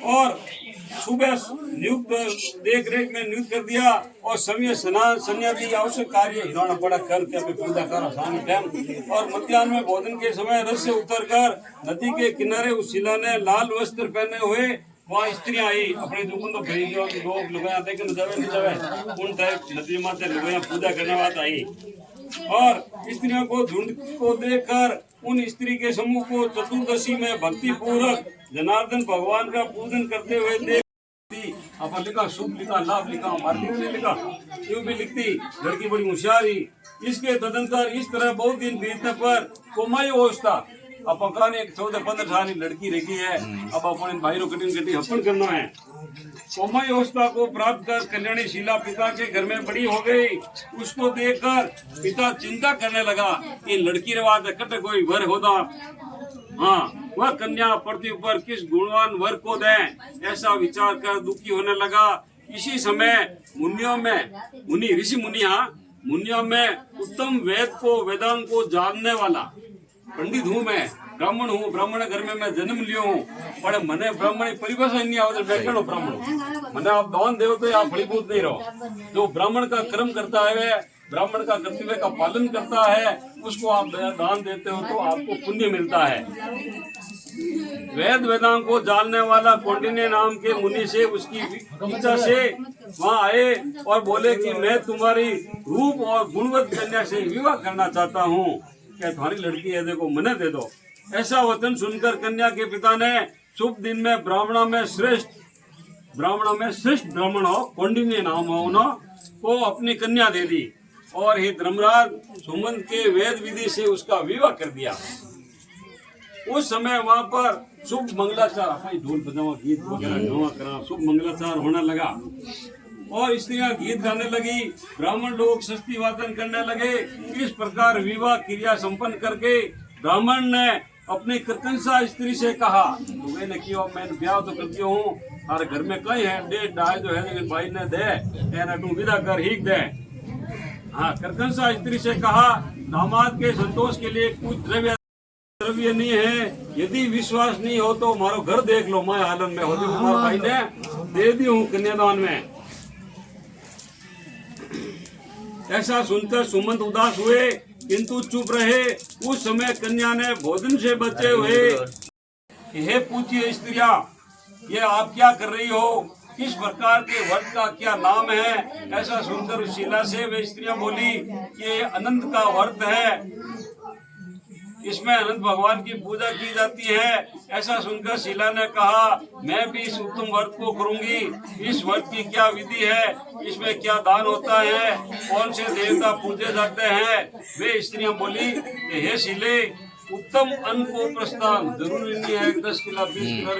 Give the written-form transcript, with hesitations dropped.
और सुबह नियुक्त देख रेख में नियुक्त कर दिया और समय स्नान संन्यादी आवश्यक कार्य हिलाना पड़ा करके अभी पूजा करो शाम टाइम। और मध्याह्न में भोजन के समय रथ से उतरकर नदी के किनारे उस शिला ने लाल वस्त्र पहने हुए वहाँ स्त्रियां आई अपने दुकान तो भेज लोग लुगाया देखे न जावे नहीं जावे उन टाइप नदी माते लुगाया पूजा करने वाला आई। और स्त्रियों को झुंड को देखकर उन स्त्री के समूह को चतुर्दशी में भक्ति पूर्वक जनार्दन भगवान का पूजन करते हुए देख अपन लिखा शुभ लिखा लाभ लिखा मार्गी ने लिखा क्यों भी लिखती लड़की बड़ी होशियारी। इसके तदंतर इस तरह बहुत दिन बीतने पर कोमाई अवस्था अपन का 14-15 साल की लड़की रही है। अब अपन भाई रो कटिंग कटी हपन करना है। कोमाई अवस्था को प्राप्त कर कल्याणी शीला पिता के घर में बड़ी हो गई। उसको देखकर पिता चिंता करने लगा कि लड़की रवाज कट कोई वर होता हाँ वह कन्या पृथ्वी पर किस गुणवान वर को दें ऐसा विचार कर दुखी होने लगा। इसी समय मुनियों में उत्तम वेद को वेदांग को जानने वाला पंडित हूँ मैं ब्राह्मण हूँ ब्राह्मण घर में मैं जन्म लियो हूँ पर मने ब्राह्मण परिभाषा नहीं आवत बैठो ब्राह्मण मने आप दान देव तो आप फलीभूत नहीं रहो। जो ब्राह्मण का कर्म करता है ब्राह्मण का कर्तव्य का पालन करता है उसको आप दान देते हो तो आपको पुण्य मिलता है। वेद वेदांग को जानने वाला कौंडिन्य नाम के मुनि से उसकी इच्छा से वहाँ आए और बोले कि मैं तुम्हारी रूप और गुणवत कन्या से विवाह करना चाहता हूँ क्या तुम्हारी लड़की है देखो मने दे दो। ऐसा वचन सुनकर कन्या के पिता ने शुभ दिन में ब्राह्मणों में श्रेष्ठ ब्राह्मण हो कौंडिन्य नाम हो उन्हों को अपनी कन्या दे दी और ही धर्मराज सुमंत के वेद विधि से उसका विवाह कर दिया। उस समय वहाँ पर शुभ मंगलाचार ढोल बजावा गीत वगैरह गावा करा शुभ मंगलाचार होने लगा और स्त्रियां गीत गाने लगी। ब्राह्मण लोग सस्ती वादन करने लगे। इस प्रकार विवाह क्रिया संपन्न करके ब्राह्मण ने अपनी कृतंसा स्त्री से कहा तो मैंने किया मैंने ब्याह तो कर दिया हूँ हमारे घर में कई है डेढ़ ढाई जो है लेकिन भाई ने दे तू विदा कर ही दे। हाँ कृतंसा स्त्री से कहा दामाद के संतोष के लिए कुछ द्रव्य नहीं है यदि विश्वास नहीं हो तो हमारा घर देख लो मैं हालन में होती हूँ भाई ने दे दी हूँ कन्यादान में। ऐसा सुनकर सुमंत उदास हुए किंतु चुप रहे। उस समय कन्या ने भोजन से बचे हुए हे पूछिए स्त्रियां ये आप क्या कर रही हो किस प्रकार के व्रत का क्या नाम है। ऐसा सुनकर उस शिला से वे स्त्रियां बोली ये अनंत का व्रत है इसमें अनंत भगवान की पूजा की जाती है। ऐसा सुनकर शिला ने कहा मैं भी इस उत्तम व्रत को करूंगी। इस व्रत की क्या विधि है इसमें क्या दान होता है कौन से देवता पूजे जाते हैं। वे स्त्रियां बोली कि हे शिले उत्तम अन्न को प्रस्थान जरूरी नहीं है 10 किलो 20 किलो